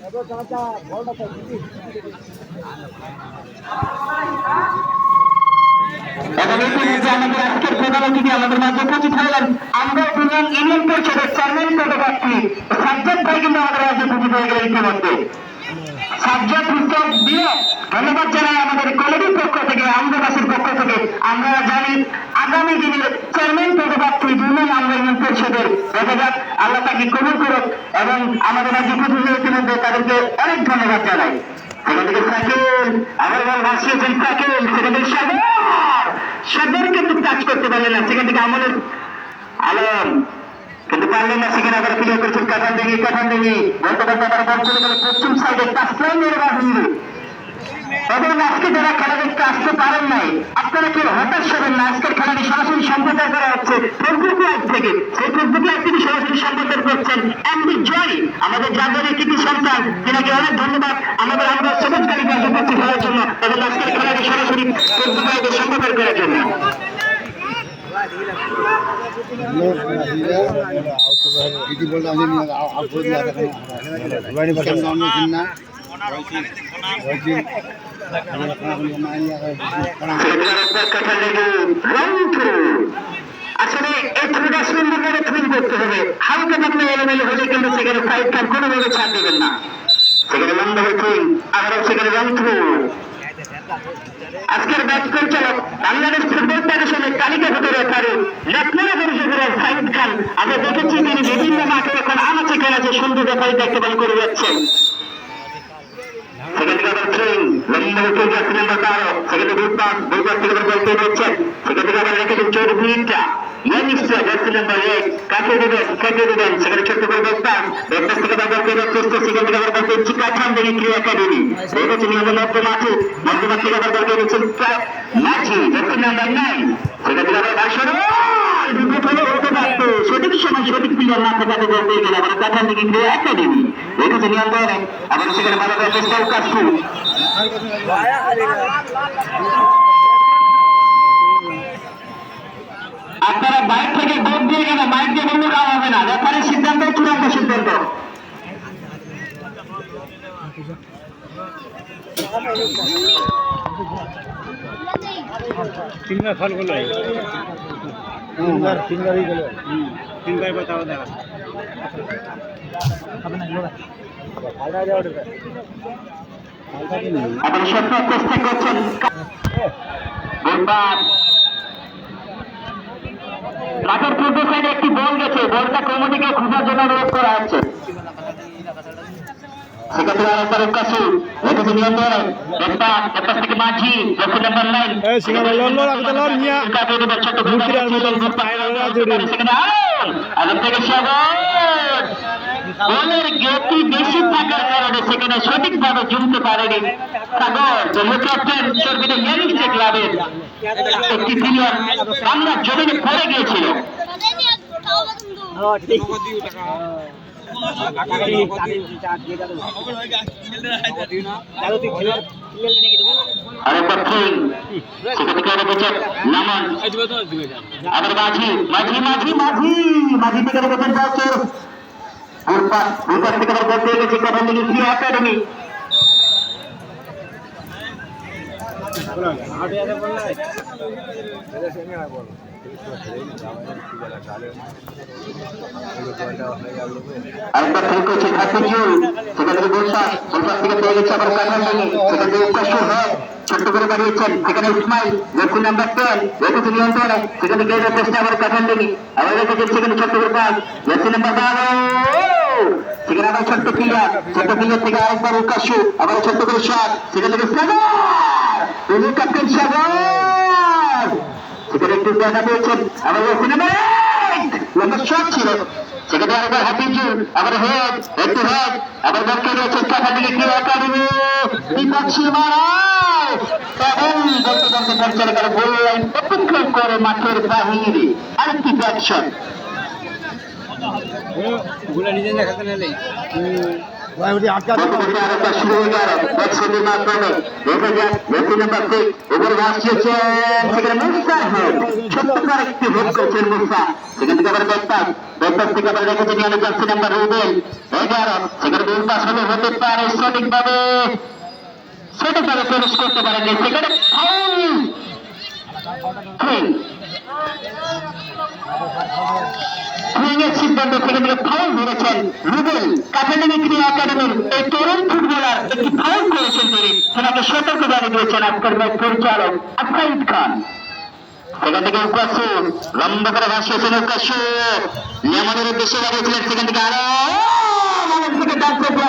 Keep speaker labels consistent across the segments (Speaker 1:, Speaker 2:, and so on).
Speaker 1: আমাদের আজকের প্রধান অতিথি আমাদের মাঝে উপস্থিত হলেন আমরা দুজন ইউনিয়ন পরিষদের চেয়ারম্যান পদপ্রার্থী সাজ্জাদ ভাই কিন্তু আমাদের মাঝে উপস্থিত হয়ে গেলেন ইতিমধ্যে। সাজ্জাদ উত্তর দিয়ে ধন্যবাদ জানাই আমাদের কলেজের পক্ষ থেকে, আমদাবাসীর পক্ষ থেকে। আমরা জানি আগামী দিনের চেয়ারম্যান পদপ্রার্থী দুজন আমরা ইউনিয়ন পরিষদের, দেখা যাক আল্লাহ তাকে কবুল করুক এবং আমাদের মাঝে উপস্থিত হয়ে ইতিমধ্যে তাদেরকে অনেক ধন্যবাদ জানাই। সেখান থেকে সাইকেল আবার ভাসিয়েছেন সাইকেল, সেখান থেকে সাগর কিন্তু কাজ করতে পারলেন না, সেখান থেকে আমলের আলম কিন্তু পারলেন না, সেখানে আবার ক্লিয়ার করছেন কাঠান দেখি গতকাল আবার বল চলে গেল পশ্চিম সাইডে টাচলাইনের বাহিনী। এবং আজকে যারা খেলা দেখতে আসতে পারেন নাই, আপনারা কেউ হতাশ হবেন না। আজকের খেলাটি সরাসরি সম্প্রচার করা হচ্ছে ফেসবুক লাইভ থেকে। সেই ফেসবুক লাইভ থেকে সরাসরি সম্প্রচার করছেন এমডি জয়, আমাদের জাতীয় কৃতি সন্তান, তিনাকে অনেক ধন্যবাদ আমাদের আমরা সবুজ গাড়িতে উপস্থিত হওয়ার জন্য এবং আজকের খেলাটি সরাসরি ফেসবুক লাইভে সম্প্রচার করার জন্য। আসলে এই থ্রুটা সুন্দরভাবে থ্রুল করতে হবে, হালকা পাতলা এলোমেলো হলে কিন্তু সেখানে সাইড খান কোনোভাবে ছাড় দেবেন না। সেখানে লম্বা থ্রুল আবার সেখানে রং থ্রু। আজকের ব্যাচ পরিচালক বাংলাদেশ ফুটবল ফেডারেশনের তালিকা হতে পারে লক্ষ্মীরা পরিষদের সাইদ খান। আমরা দেখেছি তিনি বিভিন্ন মাঠে এখন আনাচে খেলাচে সুন্দর ব্যাপারে দায়িত্বপালন করে যাচ্ছেন। সেখানে আবার ট্রেন লম্বা উঠে যাচ্ছে নাম্বার 12, সেখানে বুধবার থেকে আবার বলতে হচ্ছেন। সেখান থেকে আবার রেখেছেন 14 মিনিটটা ইয়ানিস্টার জার্সি নাম্বার 1 কাকে দেবেন সেখানে ছোট্ট করে বলতাম ব্যাকপাস থেকে আবার বলতে চেষ্টা। সেখান থেকে আবার বলতে হচ্ছে কাঠান দেখি ক্রিয়া একাডেমি রেখেছেন আমাদের মধ্যমাঠ থেকে আবার বলতে হচ্ছেন মাঝি জার্সি নাম্বার 9। সেখান থেকে আবার ভাষণ সঠিক সময় সঠিক প্লেয়ার না থাকাতে বলতে গেলে আবার কাঠান দেখি ক্রিয়া একাডেমি রেখেছেন নিয়ন্ত্রণে। আবার সেখানে ভালো চেষ্টা কাজু। আপনারা বাইক থেকে গোল দিয়ে গেলে মাইক দিয়ে বন্ধু খাওয়া হবে না, রেফারির সিদ্ধান্ত চূড়ান্ত সিদ্ধান্ত। তিনবার ফল গেল, তিনবারই গেল, তিনবার বাতাও দেখা আপনি সত্য চেষ্টা করছেন। মাঠের পূর্ব সাইডে একটি বল গেছে, বলটা কমিটিকে খোঁজার জন্য অনুরোধ করা হচ্ছে। সেক্ষেত্রে আরেকবার কাছে রেখেছে নিয়ন্ত্রণে একটা থেকে মাঝি জার্সি নাম্বার 9 আগের থেকে সাগর বলের গতি বেশি থাকার কারণে সেখানে সঠিকভাবে জমতে পারেনি সাগর। যে ক্যাপ্টেন চর্বিতে ইয়ানিস্টে ক্লাবের একটি প্লেয়ার বাংলার জমিনে পড়ে গিয়েছিল। আবার মাঝি মাঝি মাঝি মাঝি মাঝি থেকে বলছেন বছর থেকে বলতে গেছি কথা বলি ক্রিয়া একাডেমি। আরেকবার ফেল করছে হাফিজুল, সেখান থেকে বলসাদ থেকে পেয়ে গেছে আবার কাঠানি, সেখান থেকে উৎকর্ষ হয় ছোট্ট করে বাড়িয়েছেন। সেখানে ইসমাইল জার্সি নাম্বার 10 রেখেছে নিয়ন্ত্রণে। সেখানে গিয়ে চেষ্টা আবার কাঠানি আবার রেখেছেন সেখানে ছোট্ট করে পাস জার্সি নাম্বার 12 সেখানে আবার ছোট্ট প্লেয়ার থেকে আরেকবার উৎকর্ষ আবার ছোট্ট করে শট সেখান থেকে সাগর ক্যাপ্টেন সাগর সেখানে একটু দেখা পেয়েছেন। আবার জার্সি নাম্বার 8 লম্বা শট ছিল সেখানে আরেকবার হাফিজুল আবার হেড একটু হেড আবার বলতে রয়েছে কাঠা দিকে ক্রিয়া একাডেমি বিপক্ষী মারায় এবং বলতে বলতে পরিচালকের গোল লাইন অতিক্রম করে মাঠের বাহিরে আরেকটি ব্যাক শট। আরেকটা শুরু হয়ে গেল ব্যাটসম্যানের মাধ্যমে দেখা যাক ব্যাটিং নাম্বার 6 ওভার ভাসিয়েছেন সেখানে মুসা হেড ছোট্ট করে একটি হেড করেছেন মুসা সেখান থেকে আবার ব্যাকপাস থেকে আবার রেখেছে নিয়ে যাচ্ছে নাম্বার রুবেল 11 সেখানে গোল পাস হলে হতে পারে সঠিকভাবে প্রবেশ করতে পারেনি সেখানে সিদ্ধান্ত থেকে ফাউল ধরেছেন রুবেল কাঠালিমিক্রি একাডেমির এই তরুণ ফুটবলার একটি ফাউল করেছেন তিনি সেটাকে সতর্ক জানিয়ে দিয়েছেন আজকের ম্যাচ পরিচালক আফরাইদ খান সেখান থেকে উকাশু লম্বা করে ভাসিয়েছেন উকাশু নিয়মের উদ্দেশ্যে বাড়িয়েছিলেন সেখান থেকে আরো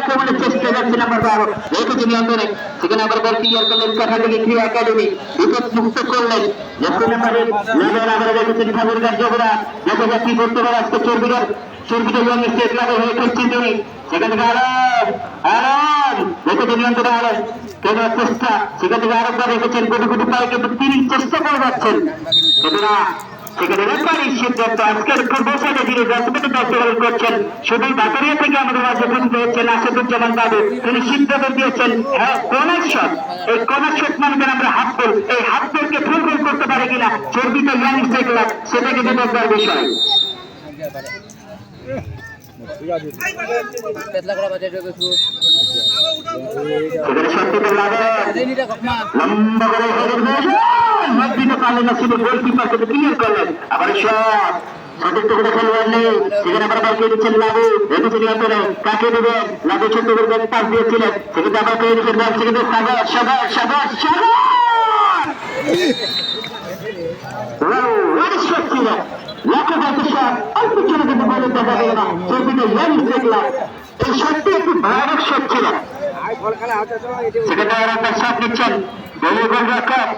Speaker 1: আক্রমণের চেষ্টা যাচ্ছে নাম্বার 12 রেখেছে নিয়ন্ত্রণে সেখানে আবার বল ক্লিয়ার করলেন কাঠালিমিক্রি একাডেমি উইকেট মুক্ত করলেন লেফট নাম্বারের লেভেল আবার রেখেছেন ঠাকুরগার জবরা দেখা যাক কি করতে পারে আজকে চর্বিকার ইয়ং স্টেট ক্লাবে হয়ে খেলছেন তিনি সেখান থেকে আরব রেখেছে নিয়ন্ত্রণে আরব কেন চেষ্টা সেখান থেকে আরেকবার রেখেছেন কোটি কোটি পায় কিন্তু তিনি চেষ্টা করে যাচ্ছেন সুতরাং সেখানে রেফারি সিদ্ধান্ত আজকের ফুটবল সাইডে যিনি ব্যাটসম্যানের দায়িত্ব পালন করছেন শুধু বাতারিয়া থেকে আমাদের মাঝে উপস্থিত হচ্ছেন আসাদুজ্জামান বাবু তিনি সিদ্ধান্ত দিয়েছেন হ্যাঁ কর্নার শট এই কর্নার শট মানে আমরা হাফ গোল এই হাফ গোলকে ফুল গোল করতে পারে কিনা চর্বিত ইয়াং স্টেট ক্লাব সেটা কিন্তু দেখবার বিষয় লম্বা করে হাত দিতে পারলেন না শুধু গোলকিপার কিন্তু ক্লিয়ার করলেন আবার শট সঠিক তো কোনো খেলোয়াড় নেই সেখানে আবার বল পেয়ে দিচ্ছেন লাভু রেখেছে নিয়ন্ত্রণে কাকে দেবেন লাভু ছোট্ট করে ব্যাট পাস দিয়েছিলেন সেখানে আবার পেয়ে দিচ্ছেন বল সেখানে সাগর ছিল লাখো ভাইকে শট অল্প ছোট কিন্তু বলে দেখা গেল না চর্বিতে ইয়াং দেখলাম এই শটটি একটু ভয়ানক শট ছিল সেখানে একটা শট নিচ্ছেন দলীয় গোলরক্ষক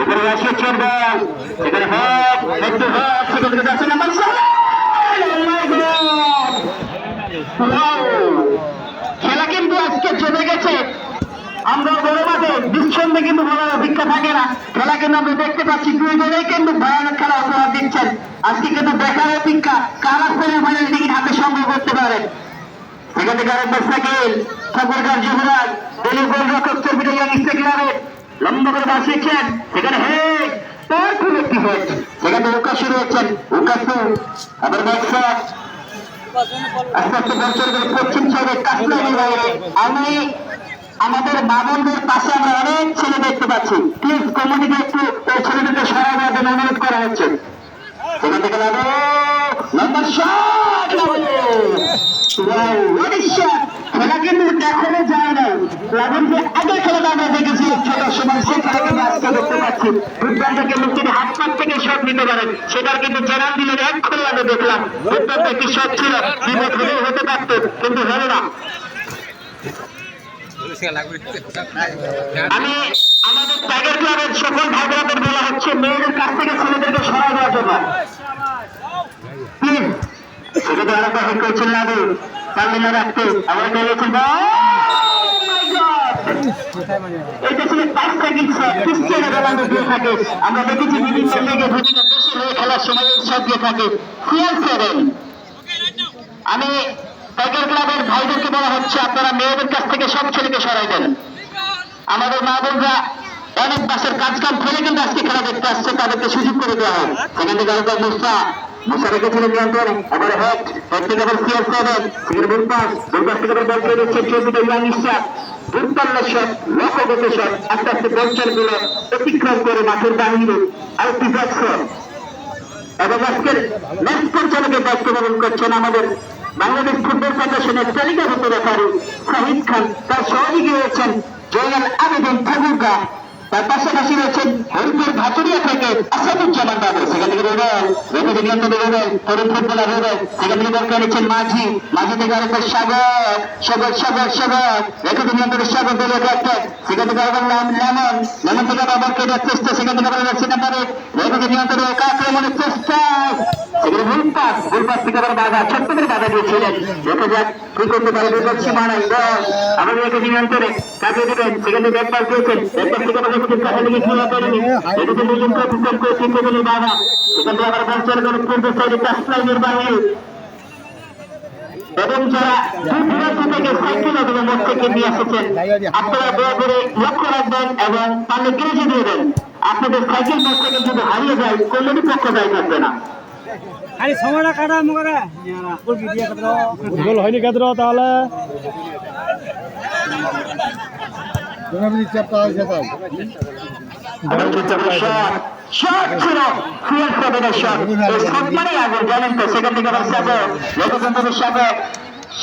Speaker 1: এখানে আসিয়েছেন বল সেখানে হেড টু হেড সেখানে যাচ্ছে নাম্বার 7 খেলা কিন্তু আজকে জমে গেছে আমরা বড় মাঠে নিঃসন্দেহে কিন্তু বলার অভিজ্ঞতা থাকে না খেলা কিন্তু আমরা দেখতে পাচ্ছি দুই দলেই কিন্তু ভয়ানক খেলা উপহার দিচ্ছেন আজকে কিন্তু দেখার অপেক্ষা কারা সেমিফাইনাল টিকিট হাতে সংগ্রহ করতে পারেন সেখান থেকে আরেকবার সাইকেল ঠাকুরগার যুবরাজ দলীয় গোলরক্ষক চর্বিত ইয়াং স্টেট ক্লাবে লম্বা করে বাসিয়েছেন সেখানে হেড পাওয়ারফুল একটি হেড সেখানে উকা শুরু হচ্ছেন উকাসু আবার ব্যাকশট আস্তে আস্তে বল চলে গেল পশ্চিম সাইডে কাটলাইনের বাইরে আমি আমাদের বাবনদের পাশে আমরা অনেক ছেলে দেখতে পাচ্ছি প্লিজ কমিটিকে একটু ওই ছেলেদেরকে সরাই দেওয়ার জন্য অনুরোধ করা হচ্ছে সেখান থেকে নাম্বার শট খেলা কিন্তু দেখানো যায় না লাভের যে আগে খেলাটা আমরা দেখেছি ছোট সময় সেই খেলাকে আজকে দেখতে পাচ্ছি ফুটবল থেকে লোক যদি হাত পাত থেকে শট নিতে পারেন সেটার কিন্তু জেরান দিলেন এক খেলে আমি দেখলাম ফুটবল একটি শট ছিল বিপদ হলেও হতে পারত কিন্তু হলো না আমি আমাদের টাইগার ক্লাবের সকল ভাই বোনদের বলা হচ্ছে মেয়েদের কাছ থেকে ছেলেদেরকে সরাই দেওয়ার জন্য প্লিজ সেটা তো আরেকটা হেড করছেন না পারলেন না রাখতে আবার বলেছেন এটা ছিল 5 সেকেন্ড শট ক্রিস্টিয়ানো রোনালদো দিয়ে থাকে আমরা দেখেছি বিভিন্ন লিগে বিভিন্ন দেশের হয়ে খেলার সময় শট দিয়ে থাকে CR7 আমি টাইগার ক্লাবের ভাইদেরকে বলা হচ্ছে আপনারা মেয়েদের কাছ থেকে সব ছেলেকে সরাই দেন আমাদের মা বোনরা অনেক বাসের কাজ কাম ফেলে কিন্তু আজকে খেলা দেখতে আসছে তাদেরকে সুযোগ করে দেওয়া হয় সেখান থেকে আরেকবার মুসা রেখেছিলেন নিয়ন্ত্রণে আবার হেড থেকে আবার CR7 সেখানে বুলপাস থেকে আবার বল পেয়ে দিচ্ছে চৌধুরী ইয়াং স্টার দুর্দান্ত শট লক্ষ্যগত শট আস্তে আস্তে বলচালগুলো অতিক্রম করে মাঠের বাহিরে আরেকটি ব্যাটসম্যান এবং আজকের ম্যাচ পরিচালকের দায়িত্ব পালন করছেন আমাদের বাংলাদেশ ফুটবল ফেডারেশনের তালিকাভুক্ত রেফারি শাহিদ খান তার সহযোগী রয়েছেন জয়নাল আবেদন ঠাকুরগা তার পাশাপাশি রয়েছেন হরিপুর ভাতুরিয়া থেকে আসাদুজ্জামান বাবু সেখান থেকে রোবেল রেখে নিয়ন্ত্রণে রোবেল তরুণ ফুটবলার রোবেল সেখান থেকে দরকার নিচ্ছেন মাঝি থেকে আরেকবার সাগর রেখে নিয়ন্ত্রণে সাগর দলীয় ক্যাপ্টেন সেখান থেকে আবার লেমন থেকে আবার কেটার চেষ্টা সেখান থেকে আবার যাচ্ছে নাম্বারে রেখে নিয়ন্ত্রণে আক্রমণের চেষ্টা সেখানে ভুলপাস থেকে আবার বাধা ছোট্ট করে বাধা দিয়েছিলেন দেখা যাক কি করতে পারে বিপদ সীমানায় আবার রেখে নিয়ন্ত্রণে কাকে দেবেন সেখানে ব্যাকপাস দিয়েছেন ব্যাকপাস থেকে আবার রেখেছেন কাছে লেগে খেলা করেনি রেখেছেন দুজন প্রতিষ্ঠান করে তিনটে দলে বাধা সেখান থেকে আবার বঞ্চন করে পূর্ব সাইডে টাচ লাইনের বাইরে এবং যারা থেকে সাইকেল এবং মোটরসাইকেল নিয়ে এসেছেন। আপনারা দয়া করে লক্ষ্য রাখবেন এবং পারলে কেড়ে দিয়ে দেন। আপনাদের সাইকেল মোটরসাইকেল যদি হারিয়ে যায় কল্যাণী পক্ষ দায়ী থাকবে না।
Speaker 2: আরে সময়টা কাটা মুখে গোল হয়নি কেদ্র তাহলে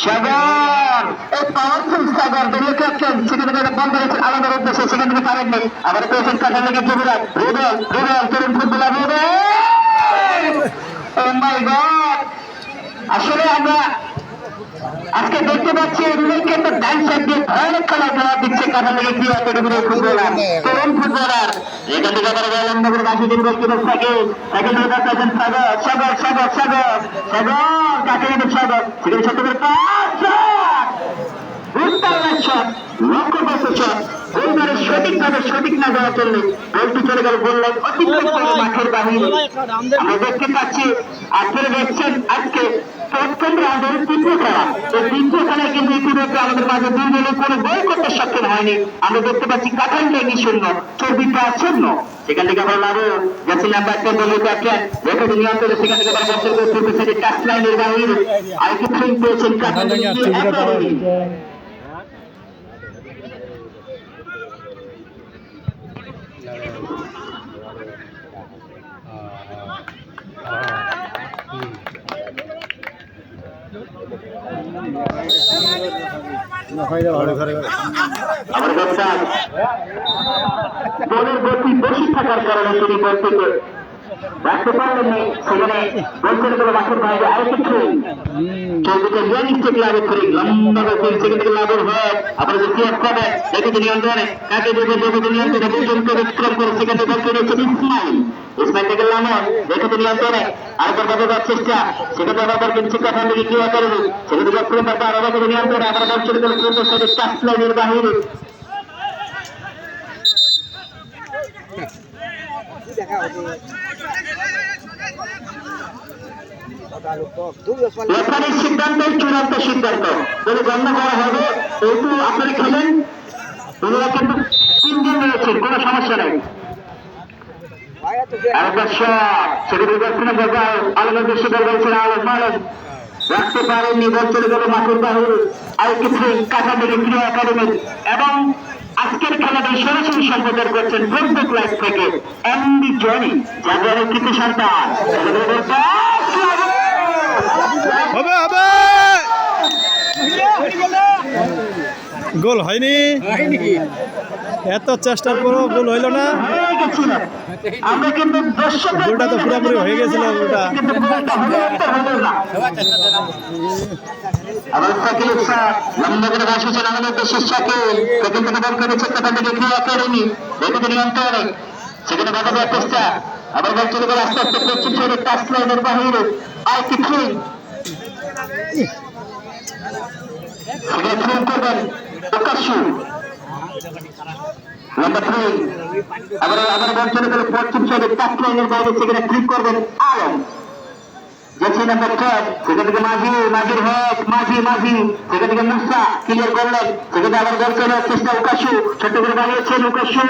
Speaker 1: সাগর এই পাওয়ারফুল সাগর দলীয় ক্যাপ্টেন সেখানে বন্ধ হয়েছে আলাদার উদ্দেশ্যে সেখান থেকে পারেননি। আবার পেয়েছেন কাঁচা লেগে যুবরাজ রুবেল রুবেল তরুণ footballer Rubel. Oh my God! আসলে আমরা আজকে দেখতে পাচ্ছি রুবেল কিন্তু ডান সাইড দিয়ে ভয়ানক খেলা খেলা দিচ্ছে কাঁচা লেগে কি ক্যাটাগরির ফুটবলার তরুণ ফুটবলার। এখান থেকে আবার লম্বা করে রাশিদিন গোলকিপার সাইকেল সাইকেল ধরে যাচ্ছেন সাগর সাগর সাগর সাগর সাগর কাকে গেছে সাগর সেখানে ছোট করে পাস সঠিকভাবে সঠিক না যাওয়ার জন্য গোলটি চলে গেল গোল লাইন অতিক্রম করে মাঠের বাহিরে। আমরা দেখতে পাচ্ছি আপনারা দেখছেন আজকে প্রথম রাউন্ডের তৃতীয় খেলা। এই তৃতীয় খেলায় কিন্তু ইতিমধ্যে আমাদের মাঝে দুই দলের কোনো গোল করতে সক্ষম হয়নি। আমরা দেখতে পাচ্ছি কাঠাল লেগি শূন্য চর্বিটা শূন্য। সেখান থেকে আমরা লাভ যাচ্ছি নাম্বার 10 দলীয় ক্যাপ্টেন রেখে নিয়ন্ত্রণে সেখান থেকে টাচ লাইনের বাহিরে আর কিছু পেয়েছেন কাঠাল লেগি। আমার বলছেন বলের গতি বেশি থাকার কারণে তিনি বলতে রাখতে পারলেননি। সেখানে বলছেন করে মাঠের বাইরে আরেকটু চৌধুরী রিয়ালিস্টিক লাভের করে লম্বা করে সেখান থেকে লাভের হয় আপনাদের সিএফ করে দেখেছে নিয়ন্ত্রণে কাকে দেবে দেখেছে নিয়ন্ত্রণে দুজনকে বিক্রম করে সেখানে বল করেছেন ইসমাইল ইসমাইল থেকে লামন দেখেছে নিয়ন্ত্রণে আরেকবার বাজে যাওয়ার চেষ্টা সেখানে আবার কিন্তু কাঠান দিকে ক্রিয়া করবে সেখানে বিক্রম করবে আরো বাজে নিয়ন্ত্রণে আবার বল চলে গেল কিন্তু সেটা টাচ লাইনের বাহিরে। রেফারির সিদ্ধান্তই চূড়ান্ত সিদ্ধান্ত যদি গণ্য করা হবে। যেহেতু আপনারা খেলেন ওনারা কিন্তু 3 দিন রয়েছেন কোনো সমস্যা নেই। আরেকবার শট সেখানে দক্ষিণে বলবার আলমের দেশে বল করেছেন আলম মালম রাখতে পারেননি বল চলে গেল মাঠের বাহিরে আর কিছু কাঁচা দিকে ক্রিয়া একাডেমি এবং আজকের খেলাটি সরাসরি সম্প্রচার করছেন ফেসবুক লাইভ থেকে এমডি জনি যাদের কৃতি সন্তান
Speaker 2: হবে হবে গোল হয়নি এত চেষ্টার পরও গোল হইল না।
Speaker 1: আমরা কিন্তু
Speaker 2: গোলটা তো পুরোপুরি হয়ে গেছিল গোলটা।
Speaker 1: আবার সাকিব স্যার লম্বা করে ভাসছেন আমাদের দেশের সাকিব প্রথম থেকে বল করেছে সেখান থেকে ক্রিয়া করেনি দেখতে নিয়ন্ত্রণে সেখানে বাধা দেওয়ার চেষ্টা আবার বল চলে গেল আস্তে আস্তে পশ্চিম সাইডে টাচ লাইনের বাহিরে আর কিছু সেখানে ফোন করবেন প্রকাশ্যু নাম্বার 3 আবার বল চলে গেল পশ্চিম সাইডে টাচ লাইনের বাইরে সেখানে ক্লিক করবেন আলম যাচ্ছে নাম্বার 4 সেখান থেকে মাঝির হক মাঝি সেখান থেকে মুসা ক্লিয়ার করলেন সেখানে আবার বল চলে চেষ্টা উকাশু ছোট করে বানিয়েছেন উকাশু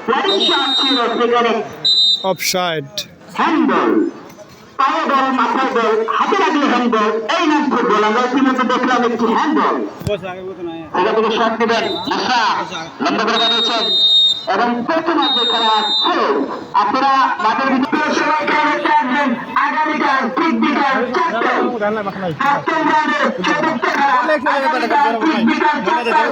Speaker 1: ওয়াইড শট ছিল সেখানে
Speaker 2: অফসাইড
Speaker 1: হ্যান্ডবল পায়ে বল মাথায় বল হাতে লাগলে হ্যান্ডবল এই নাম ফুটবল। আমরা ইতিমধ্যে দেখলাম একটি হ্যান্ডবল সেখান থেকে শট নেবেন মুসা লম্বা করে বানিয়েছেন এবং প্রথমার্ধে খেলা শুরু। আপনারা মাঠের ভিতরে সময় খেলা চাচ্ছেন আগামীকাল ঠিক বিকাল 4টায় সপ্তম রাউন্ডের চতুর্থ খেলা আগামীকাল ঠিক বিকাল 4টায়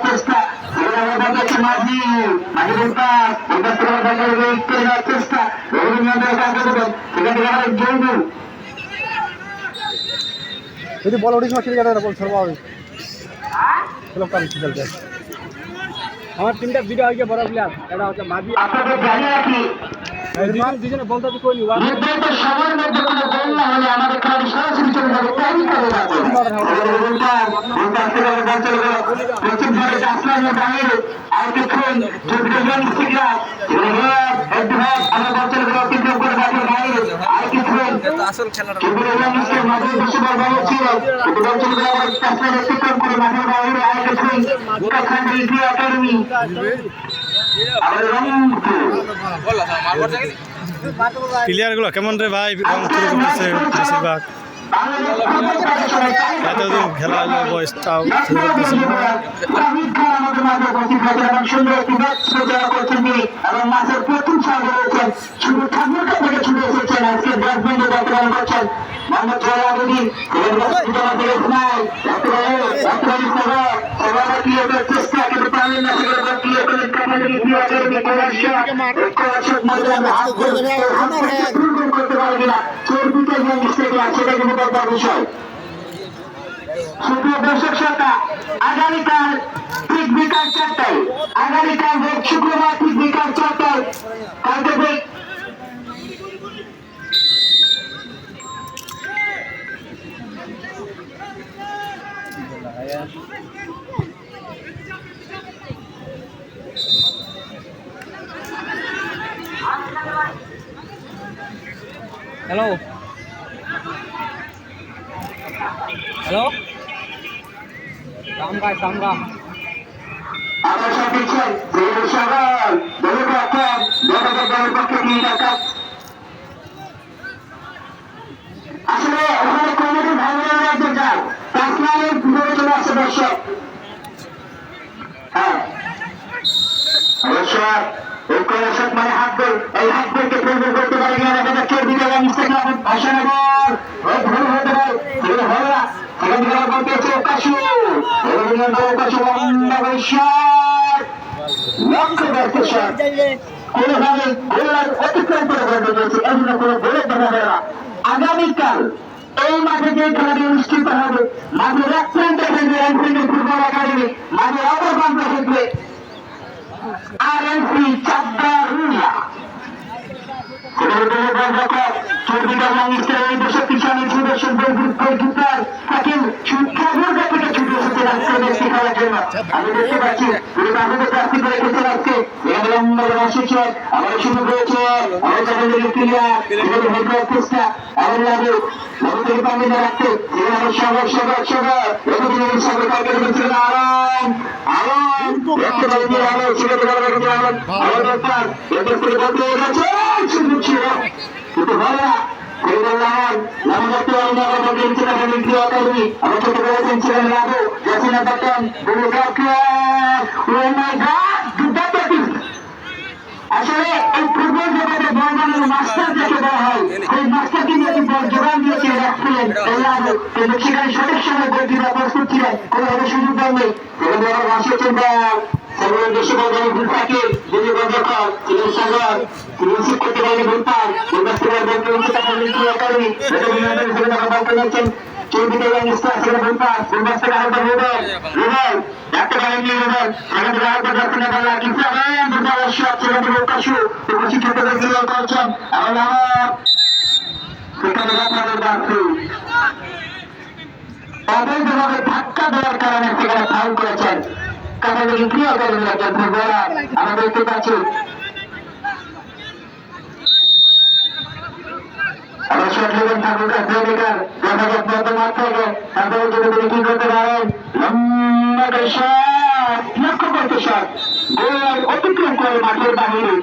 Speaker 1: চেষ্টা মাঝি চেষ্টা
Speaker 2: যদি বল ওড়িশা খেলে গেলে বল সর্ব আমার তিনটা ভিডিও আগে বড় প্লেয়ার এটা হচ্ছে মাঝি
Speaker 1: আপনাদের জানিয়ে রাখি
Speaker 2: দুজনে বলতে তো কই
Speaker 1: নির্ধারিত সময়ের মধ্যে কোনো গোল না হলে আমাদের খেলাটি সরাসরি চলে যাবে আসলামের বাইরে আর কিছুক্ষণ যুদ্ধজন শিখরা আমার বাচ্চারা অতিক্রম করে মাঠের বাইরে আর কিছুক্ষণ যুদ্ধজন মাঠের বেশি বড় বড় ছিল বাচ্চারা আমার আসলাম অতিক্রম করে মাঠের বাইরে আর কিছুক্ষণ একাডেমি আমাদের রংপুর
Speaker 2: প্লেয়ার গুলো কেমন রে ভাই রং শুরু করতেছে বেশিরভাগ এতদিন খেলা হলো বয়সটাও শুরু করতেছে
Speaker 1: এবং মাসের প্রথম সাহায্য রয়েছেন শুধু ঠাকুর থেকে ছুটে এসেছেন আজকে ব্যাটম্যানের বর্তমান করছেন মোহাম্মদ জয়াবুদ্দিন চেষ্টা কিন্তু পারলেন না করতে পারবে না চর্বিতে যে মিস্টেক আছে সেটা কিন্তু বড় বিষয়। সুপ্রিয় দর্শক শ্রোতা, আগামীকাল ঠিক বিকাল 4টায় আগামীকাল শুক্রবার ঠিক বিকাল 4টায় কালকে
Speaker 2: হ্যালো হ্যালো সামগা সামগা
Speaker 1: আমার সাথে ছিলেন সাগর দলের পক্ষে 3 টাকা। আসলে ওখানে কমিটি ভাঙনের রাখতে চায় তাসমানের ঘুরে চলে আসছে দর্শক। হ্যাঁ অবশ্য এই কমিশন মানে হাতবল এই হাতবলকে প্রয়োজন করতে পারে কিনা দেখা যাচ্ছে বিকেলে ইনস্টাগ্রাম ভাষানগর ভুল হতে পারে ভুল হবে না সেখান থেকে আমার বলতে হচ্ছে কাশু লক্ষ্য করতে কোনোভাবে গোলার অতিক্রম করে বলতে চলছে এমন কোনো গোলের দেখা যাবে না। আগামীকাল এই মাঠে যে খেলাটি অনুষ্ঠিত হবে মাঠের এক প্রান্তে খেলবে এনফিল্ড ফুটবল একাডেমি, মাঠের অপর প্রান্তে খেলবে RNC চাঁদপুরিয়া। আমি দেখতে পাচ্ছি আমার শুরু করেছে রাখতে সবার সবার সবার সরকার আরাম আরাম দেখতে পারেনি আলো ছেলে কিন্তু হয় না আসলে এই ফুটবল জগতে বর্ণালীর মাস্টার যাকে বলা হয় সেই মাস্টারকে নিয়ে যোগান দিয়েছে রাখছিলেন কিন্তু সেখানে সঠিক সময় গোল দিতে প্রস্তুত ছিলেন কোনোভাবে সুযোগ দেননি সেখানে আবার ভাষা চিন্তা সেগুলো দেশে বর্ণালী ভুল থাকে যদি বর্ধকর তিনি সাগর তিনি উচিত করতে পারেন ভুল পান চৌধুরী সেখানে ভুল পান ফুলবাস থেকে আরেকবার রুবেল রুবেল দেখতে পারেননি রুবেল সেখান থেকে আরেকবার দেখতে না পারলাম কিন্তু সেখান থেকে কাশু উপস্থিত ছোট করছেন আমার সেখানে আপনাদের বাড়ছে অবৈধভাবে ধাক্কা দেওয়ার কারণে সেখানে ফাউল করেছেন কাছাকাছি ক্রিয়া করেন একজন ফুটবলার আমরা দেখতে পাচ্ছি। কি করতে পারেন লক্ষ্য করতে অতিক্রম করে মাঠের বাহিরে।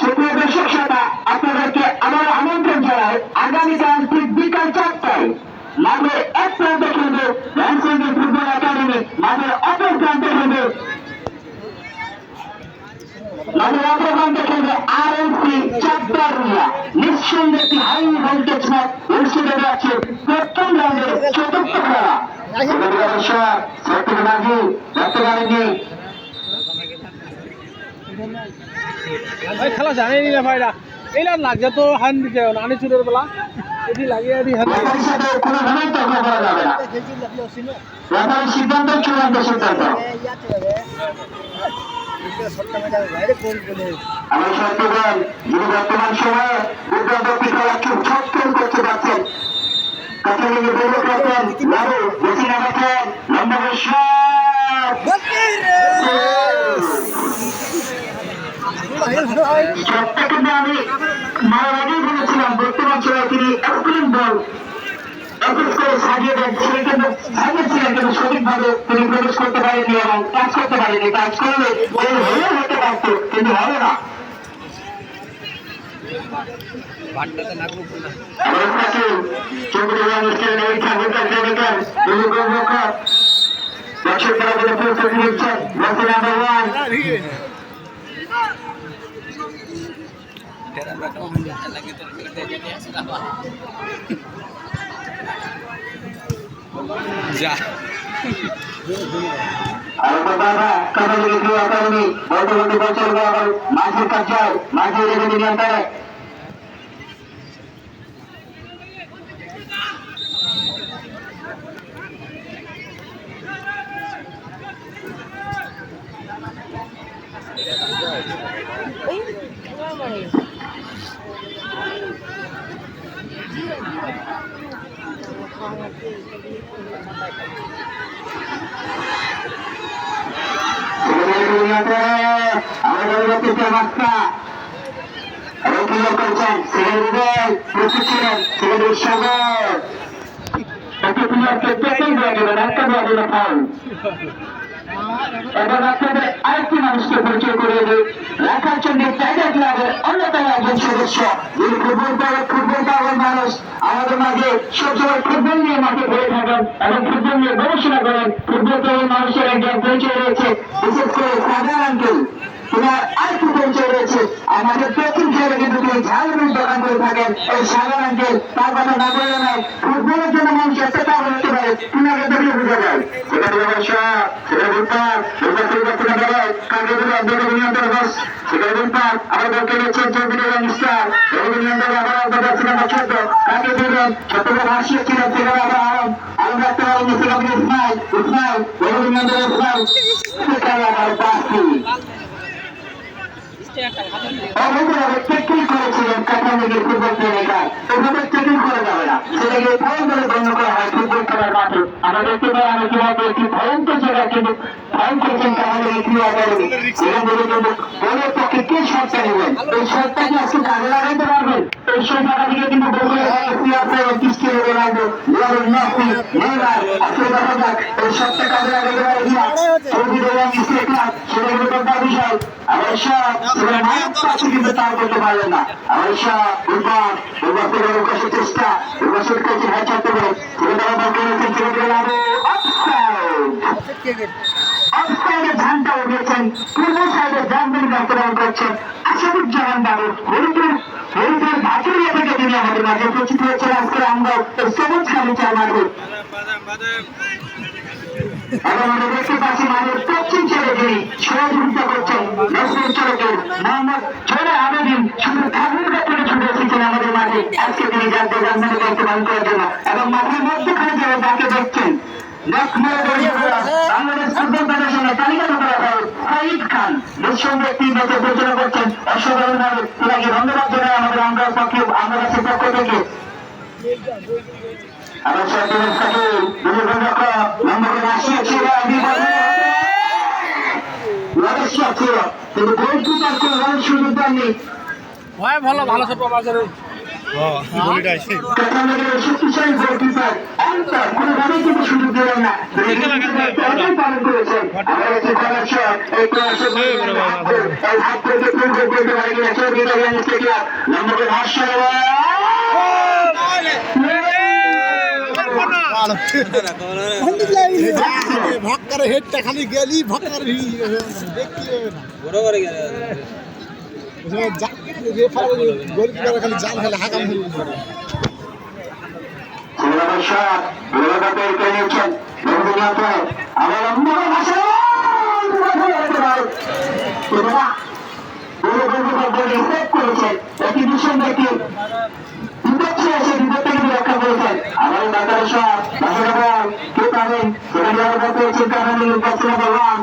Speaker 1: সুপ্রিয় দর্শক শ্রোতা, আপনাদেরকে আমার আমন্ত্রণ জানাই আগামীকাল ঠিক বিকাল 4টায় মাঠের এক প্রান্তে খেলবে রামচন্দ্র ফুটবল একাডেমি, মাঠের অপর প্রান্তে খেলবে RNC চাঁদপুরিয়া। নিঃসন্দেহে একটি হাই ভোল্টেজ ম্যাচ অনুষ্ঠিত হচ্ছে প্রথম রাউন্ডের চতুর্থ খেলা।
Speaker 2: খেলা জানেনি না ভাইরা এইলা লাগে তো হান দিতে আনি চুরের বেলা এটি লাগিয়ে দি হান
Speaker 1: কোনোভাবেই তর্ক করা যাবে না, সিদ্ধান্ত চূড়ান্ত সিদ্ধান্ত। আমি সত্যবান যিনি বর্তমান সময়ে উদ্যোগী খেলাকে উৎসব করতে পারছেন কাছে বলে করতেন লাভু বেশি না লম্বা বল একুশ করে সাজিয়ে দেন, সে কিন্তু সাজিয়েছিলেন কিন্তু সঠিকভাবে তিনি প্রবেশ করতে পারেনি এবং কাজ করতে পারেনি। কাজ করলে গোল হলেও হতে পারত, কিন্তু হবে না।
Speaker 2: যা
Speaker 1: আর বাবা কাবাডি খেলা একাডেমি বলতে বলতে বছর আবার মাঝের কাজ যায়, মাঝে রেখে দিলেন তারা। আমাদের মাস্টার এবং কি করছেন সেকেন্ডারি প্রস্তুত ছিলেন সেকেন্ডারি সাগর একটা প্লেয়ারকে টেকেই দেওয়া যাবে না, একটা দেওয়া যাবে ফাউল। এবং আপনাদের আরেকটি মানুষকে পরিচয় করিয়ে দিই, রাখার জন্য টাইগার ক্লাবের অন্যতম একজন সদস্য, যিনি ফুটবল পাগল মানুষ, আমাদের মাঝে সবসময় ফুটবল নিয়ে মাঠে ঘুরে থাকেন এবং ফুটবল নিয়ে গবেষণা করেন। ফুটবল পাগল মানুষের একজন পরিচয় রয়েছে, বিশেষ করে সাধারণ আঙ্কেল, তোমার আরেকটু পরিচয় রয়েছে। আমাদের প্রথম খেলে কিন্তু তিনি ঝালমুড়ি দোকান করে থাকেন, এই সাধারণ আঙ্কেল, তার কথা না বললে নয়। ফুটবলের জন্য মানুষ এতটা হতে পারে, তুমি আগে দেখলে বোঝা যায়। সেটা ব্যবসা, সেটা বুটপার, এটা পরিবর্তন করে কাকে বলে অন্তর্গত নিয়ন্ত্রণ বস, সেটা বুটপার, আবার দলকে রয়েছেন চৌধুরী এবং ইস্টার, এবং নিয়ন্ত্রণ আবার অন্তর্গত সিনেমা চোদ্দ, কাকে দিলেন চট্টগ্রাম হাসিয়ে ছিলেন, সেখানে আবার আলম রাখতে পারেন, সেখানে ইসমাইল, এবং নিয়ন্ত্রণ ইসমাইল, সেখানে আবার বাকি অবৈধভাবে চেকিং করেছিলেন কাঠামোগির ফুটবল প্রেমিকা। এভাবে চেকিং করে যাবে না, সেটাকে ফাউল বলে গণ্য করা হয় ফুটবল খেলার মাঠে। আমরা দেখতে পাই আমি কিভাবে একটি ভয়ঙ্কর জায়গা কিন্তু ফাউল করেছেন কাঠামোগির ক্রীড়া একাডেমি। সেখান থেকে কিন্তু বলের পক্ষে কে শটটা নেবেন, এই শটটা কি আজকে কাজে লাগাইতে পারবেন? এই সময়টা থেকে কিন্তু Cristiano Ronaldo, Lionel Messi, Neymar, আজকে দেখা যাক এই শটটা কাজে লাগাইতে পারে কিনা। সৌদি এবং ইসলাম সেটা কিন্তু একটা বিষয়। অবশ্য কিন্তু তার করতে পারলেন না। অবশ্য চেষ্টা হ্যাঁ চলতে পারে ধানটা উঠেছেন, পূর্ব সাইডে জানবেন বাস্তবায়ন করছেন আসাদুজ্জামান বাবু হরিপুর ভাজুরিয়া থেকে তিনি আমাদের মাঝে উপস্থিত হয়েছেন। আজকে আমরা সবুজ খালি চার মাঠে এবং আমরা দেখতে পাচ্ছি মাঠের পশ্চিম ছেড়ে যিনি সহযোগিতা করছেন নজরুল চলকের মোহাম্মদ ছোড়া আবেদিন শুধু ঠাকুরগাঁ থেকে ছুটে এসেছেন আমাদের মাঠে আজকে তিনি জানতে জানতে দায়িত্ব পালন করার জন্য। এবং মাঠের মধ্যখানে যারা যাকে দেখছেন বাংলাদেশ ফুটবল ফেডারেশনের তালিকাভুক্ত করা হয় সাইদ খান নিঃসন্দেহে একটি ম্যাচে পরিচালনা করছেন অসাধারণভাবে। তাকে ধন্যবাদ জানাই আমাদের আমরা পক্ষ থেকে। আমার সাথে কিন্তু গোলকিপার কোন রান সুযোগ দেননি।
Speaker 2: ভালো ভালো সব বাজারে
Speaker 1: শক্তিশালী গোলকিপার কোনোভাবেই কিন্তু সুযোগ দিলেন না, পালন করেছেন।
Speaker 3: ভক্কারে হেডটা খালি গেলি ভক্কার গোলকিপার খালি জাল ফেলে হাকাম
Speaker 1: করেছেন একটি দূষণ ব্যক্তি বিপক্ষে এসে বিপদ থেকে রক্ষা করেছেন। আমার বাজারে সব বাজারে বল কে পাবেন সেটা দেওয়ার পথে চিন্তা ভাবনা বললাম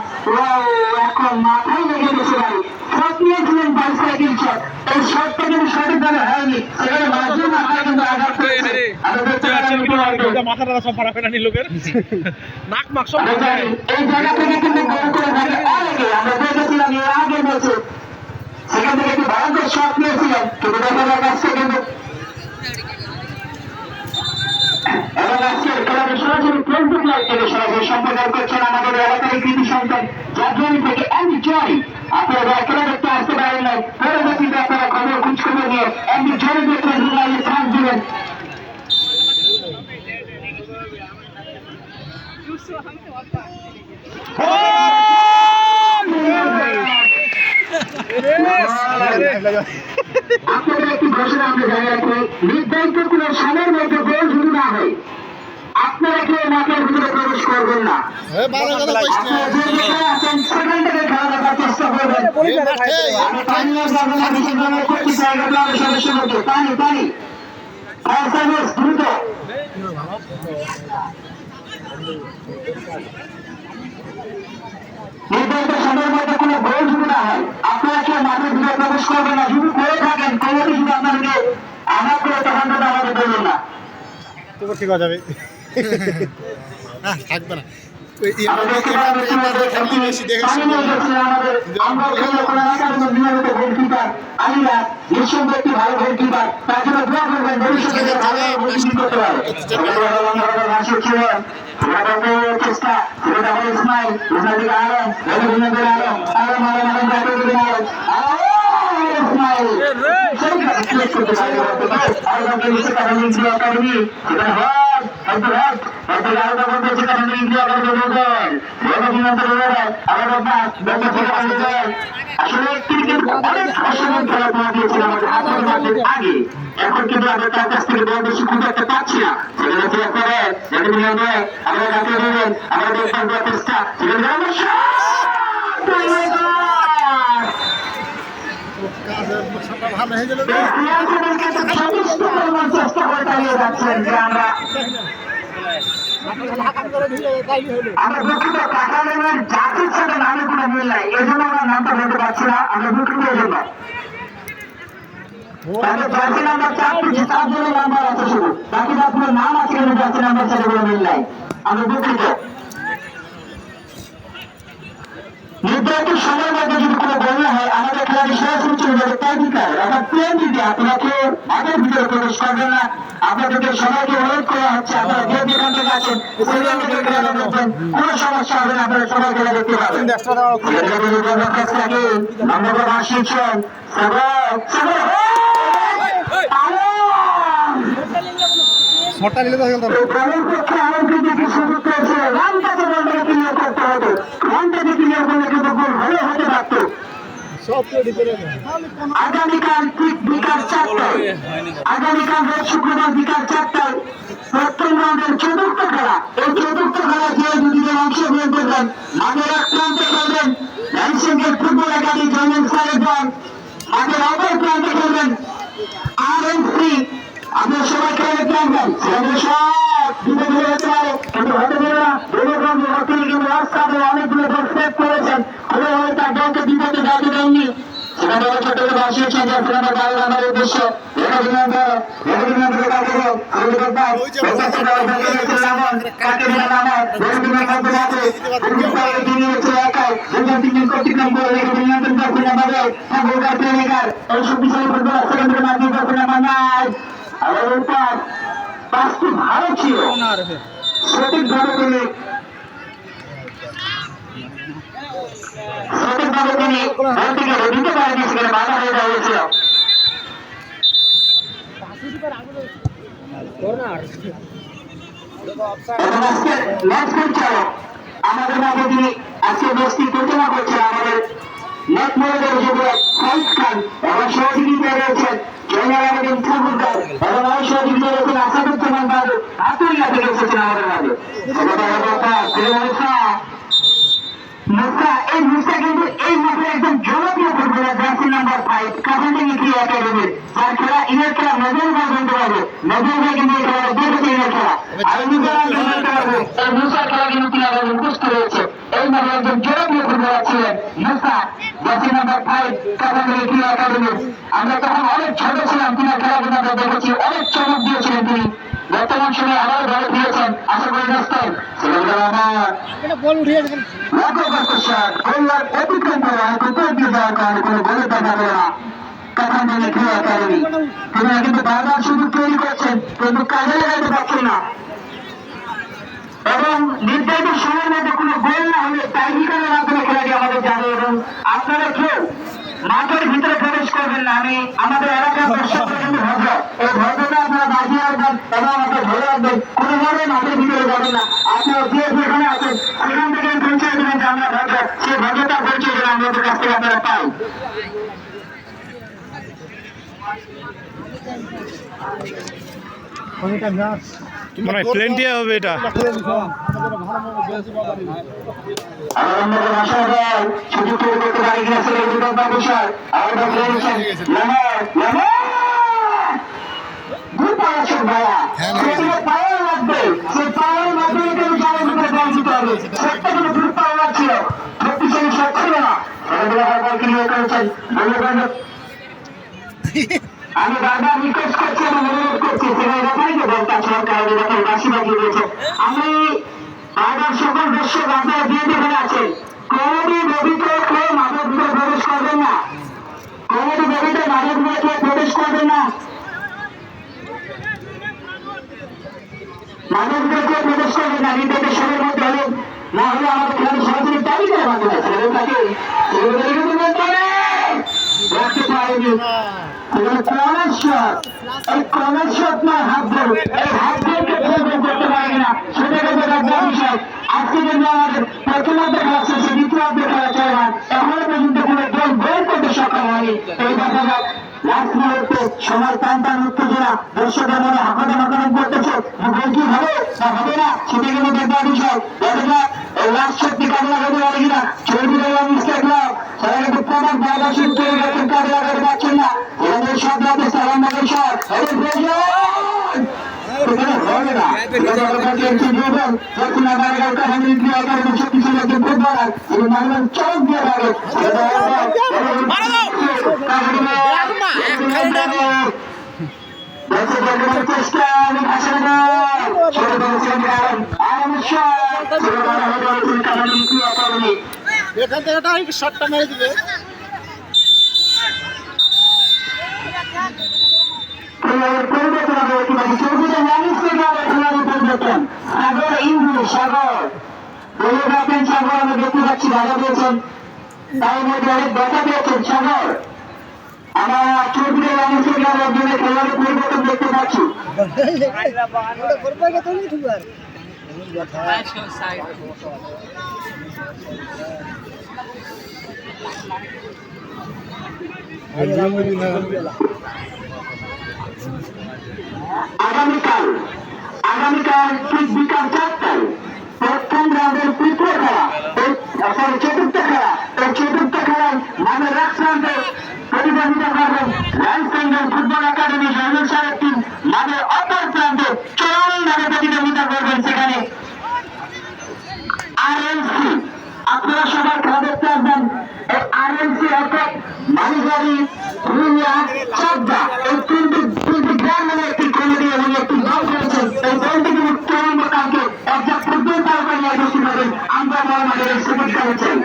Speaker 1: এখন মাথায় লেগে গেছে ভাই। শট নিয়েছিলেন বাইসাইকেল শট, এই শটটা কিন্তু সঠিকভাবে হয়নি, সেখানে মাঝে মাথায় কিন্তু আঘাত করেছে।
Speaker 2: মাথাটা সব ফাড়া ফেরা নিল লোকের নাক মাক সব
Speaker 1: এই জায়গা থেকে কিন্তু গোল করে থাকে অনেকে। আমরা দেখেছিলাম এর আগে ম্যাচে সেখান থেকে একটি ভয়ঙ্কর শট নিয়েছিলেন, কিন্তু দেখা যায় কাজটা কিন্তু এবং আজকের খেলাটি সরাসরি ফেসবুক লাইভ থেকে সরাসরি সম্প্রচার করছেন আমাদের এলাকার কৃতি সন্তান জার্মানি থেকে অ্যান্ডি জয়। আপনারা যারা খেলা দেখতে আসতে পারেন নাই, পরবর্তীতে আপনারা খবর খোঁজখবর নিয়ে অ্যান্ডি জয় দেখতে চান্স দিবেন। আপনাদের একটি ঘোষণা আমরা জানিয়ে রাখি, নির্ধারিত কোন সময়ের মধ্যে গোল শুরু না হয় আপনারা কেউ মাঠের ভিতরে প্রবেশ করবেন না। আপনারা যে যেখানে আছেন সেখান থেকে খেলা দেখার চেষ্টা করবেন। আমি পানীয় যাবেন না, বিশেষ ভাবে করতে চাই গ্রামের সদস্যের মধ্যে পানি পানি ফায়ার সার্ভিস দ্রুত। নির্ধারিত সময়ের মধ্যে কোনো গোল শুরু না হয় আপনারা কেউ মাঠের ভিতরে প্রবেশ করবেন না। যদি করে থাকেন কমিটি শুধু আপনাদেরকে আঘাত করে তখন তো আমাদের বলবেন না।
Speaker 3: ঠিক হয়ে যাবে থাকবে না
Speaker 1: চেষ্টা ইসমাইল আসলে ক্রিকেট অনেক অসাধারণ খেলা পাওয়া দিয়েছিল আমাদের আগে, এখন কিন্তু আমরা তার কাছ থেকে বড় বেশি খুব একটা পাচ্ছি না। সেখানে যে করে আমরা ডাকে দেবেন, আমরা দেখবেন চেষ্টা সেখানে
Speaker 3: ভালো হয়ে গেল
Speaker 1: চেষ্টা করে চালিয়ে যাচ্ছেন যে আমরা দুঃখিত কাকালের জাতির সাথে নামে কোনো মিল নাই, এই জন্য আমরা নামটা বলতে পারছি না। আমরা দুঃখিত এই জন্য জার্সি নাম্বার 4 তার জন্য নাম্বার আছে শুধু, বাকি আপনার নাম আছে কিন্তু জার্সি নাম্বার সাথে কোনো মিল নাই। আমরা দুঃখিত। নির্ধারিত সময়ের মধ্যে যদি কোনো গোল হয় আমাদের খেলাটি সরাসরি চলে যাবে টাইব্রেকার অর্থাৎ প্লেন দিতে। আপনাকে মাঠের ভিতরে প্রবেশ করবেন না। আপনাদেরকে সবাইকে অনুরোধ করা হচ্ছে আপনারা যে যেখান থেকে আছেন সেখান থেকে খেলা দেখবেন, কোনো সমস্যা হবে না, আপনারা সবাই খেলা দেখতে পাবেন। আমরা আসিয়েছেন
Speaker 3: শটটা নিলে তো হয়ে গেল
Speaker 1: আগামীকাল ঠিক বিকাল 4টায়, আগামীকাল শুক্রবার বিকাল 4টায় প্রথম রাউন্ডের চতুর্থ খেলা। এই চতুর্থ খেলা যে দুদিনের অংশগ্রহণ করবেন, মাঠের এক প্রান্তে খেলবেন ল্যান্সিংয়ের ফুটবল একাডেমি জয়মেন্ট স্যারের দল, মাঠের অপর প্রান্তে খেলবেন RNC। আপনার সবাই খেলে জানবেন সেখানে সব ধীরে ধীরে হতে পারে কিন্তু হতে পারে না। দেবগঞ্জ হোটেল কিন্তু রাস্তাতে অনেকগুলো দল সেভ করেছেন, কোনোভাবে তার দলকে বিপদে যাতে দেননি। সেখানে ছোট বসিয়েছেন যে সিনেমা গাড়ির আমার উদ্দেশ্য ভালো ছিল সঠিকভাবে তিনি দিতে পারেনি, সেখানে বাধা হয়ে যাওয়া আমাদের মাঝে তিনি আজকে বস্তি পরিচালনা করছেন আমাদের নেট মহিলাদের যুবক সাইদ খান এবং সহযোগিতা রয়েছেন জয়নাল আবেদিন ঠাকুরদার এবং আরো সহযোগিতা রয়েছেন আসাদুজ্জামান বাবু আতুরিয়া থেকে এসেছেন আমাদের মাঝে। মুসা এই মুসা কিন্তু এই মাঠে একদম জনপ্রিয় ফুটবলার জার্সি নাম্বার 5 কাছাকাছি কি একাডেমির যার খেলা ইনের খেলা নজর ভাই বলতে পারবে। নজর ভাই কিন্তু এই খেলাটা দেখেছে ইনের খেলা আর বলতে পারবে এই মুসার খেলা কিন্তু তিনি আবার মুখস্থ রয়েছে। এই মাঠে একজন জনপ্রিয় ফুটবলার ছিলেন মুসা জার্সি নাম্বার 5 কাছাকাছি কি একাডেমির। আমরা তখন অনেক ছোট ছিলাম, তিনি খেলাধুলা আমরা দেখেছি, অনেক চমক দিয়েছিলেন তিনি। বর্তমান সময়ে আবার ঘরে ফিরেছেন, আশা করি ব্যস্তেন অতিক্রম করা যাওয়ার কারণে কোনো গোলের দেখা করে না। তখন তিনি ক্রিয়া একাডেমি তিনি কিন্তু বারবার সুযোগ তৈরি করছেন কিন্তু কাজে লাগাতে পারছেন না। এবং নির্ধারিত সময়ের মধ্যে কোনো গোল না হলে টাইব্রেকারের মাধ্যমে খেলাটি আমাদের যাবে। এবং আপনারা কেউ মাঠের ভিতরে প্রবেশ করবেন না। আমি আমাদের এলাকার দর্শকরা কিন্তু ভদ্র, এই ভদ্রতা আপনারা বাজিয়ে রাখবেন এবং আপনারা ধরে রাখবেন, কোনোভাবে মাঠের ভিতরে যাবেন না। আপনারা যে যেখানে আছেন সেখান থেকে পরিচয় দেবেন যে আমরা ভদ্র, সেই ভদ্রতা পরিচয় যেন আমাদের কাছ থেকে আপনারা পাই।
Speaker 3: মনে হয় প্লেন দিয়ে হবে এটা।
Speaker 1: আমি বারবার রিকোয়েস্ট করছি এবং অনুরোধ করছি সেখানে ব্যাপারে যে দরকার সরকার ব্যাপারে বাসীবাজি রয়েছে। আমি বারবার সকল দর্শক আপনারা দিয়ে দেখে আছেন, কমেডি বেবিতে কেউ মাঠের ভিতরে প্রবেশ করবেন না। কমেডি বেবিতে মাঠের ভিতরে কেউ প্রবেশ করবেন না। মাঠের ভিতরে কেউ প্রবেশ করবেন না। নির্ধারিত সময়ের মধ্যে হলে না হলে আমাদের খেলাটি সরাসরি দাবি করে মাধ্যমে তাকে রাখতে পারেনি। কর্নার শট, এই কর্নার শট নয়, হাত ধরো, এই হাত ধরকে করতে পারে না, সেটা কিন্তু একটা বড় বিষয়। আজকে কিন্তু আমাদের প্রথমার্ধে খেলা শেষে দ্বিতীয়ার্ধে খেলা চলে না, এখনো পর্যন্ত কোনো দল গোল করতে সক্ষম হয়নি। এই দেখা যাক লাস্ট মুহূর্তে সময় টান উত্তেজনা দর্শকের মনে হাঁকানো করতেছে, গোল কি হবে না হবে না, সেটা কিন্তু দেখবার বিষয়। দেখা যাক এই লাস্ট শক্তি কাজে লাগাতে পারে কিনা। চৌধুরী মিস্টেক ক্লাব তারা কিন্তু প্রমাণ বারবার শুরু করে গেছেন, কাজে লাগাতে পারছেন না। এখানে সব রাতে সালাম নগর শট, এখানে হবে না। শক্তিশালী একজন ফুটবলার তিনি মানুষ চমক দিয়ে পারে চেষ্টা। আমি ভাষা
Speaker 3: এখান থেকে শটটা মেরে দিবে।
Speaker 1: সাগর ইন্দু সাগর বলে রাখেন, সাগর আমি দেখতে পাচ্ছি বাধা পেয়েছেন, তার মধ্যে অনেক বাধা পেয়েছেন সাগর। আমরা চৌধুরী রামেশ্বর গ্রামের জন্য খেলার পরিবর্তন দেখতে পাচ্ছি। আগামীকাল ঠিক বিকাল 4টায় প্রথম রাউন্ডের তৃতীয় খেলা, চতুর্থ খেলা। এই চতুর্থ খেলায় নামের এক প্রান্তে প্রতিযোগিতা করবেন রাজস্থান ফুটবল একাডেমি জয়নুল সাহেব টিম, নামের অপর প্রান্তে চরমভাবে প্রতিযোগিতা করবেন সেখানে RLC। আপনারা সবাই খেলা দেখতে আসবেন। এই RLC অর্থাৎ মালিবাড়ি, রুইয়া, চাকদা, এই তিনটি গ্রাম নামে একটি কমিটি এবং একটি দল রয়েছে। এই দলটি কিন্তু চরম কালকে একটা ফুটবল তারকা নিয়ে উপস্থিত হবেন। আমরা আমাদের শুভেচ্ছা হচ্ছেন।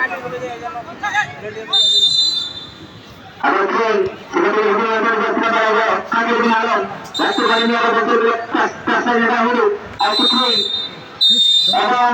Speaker 1: এবং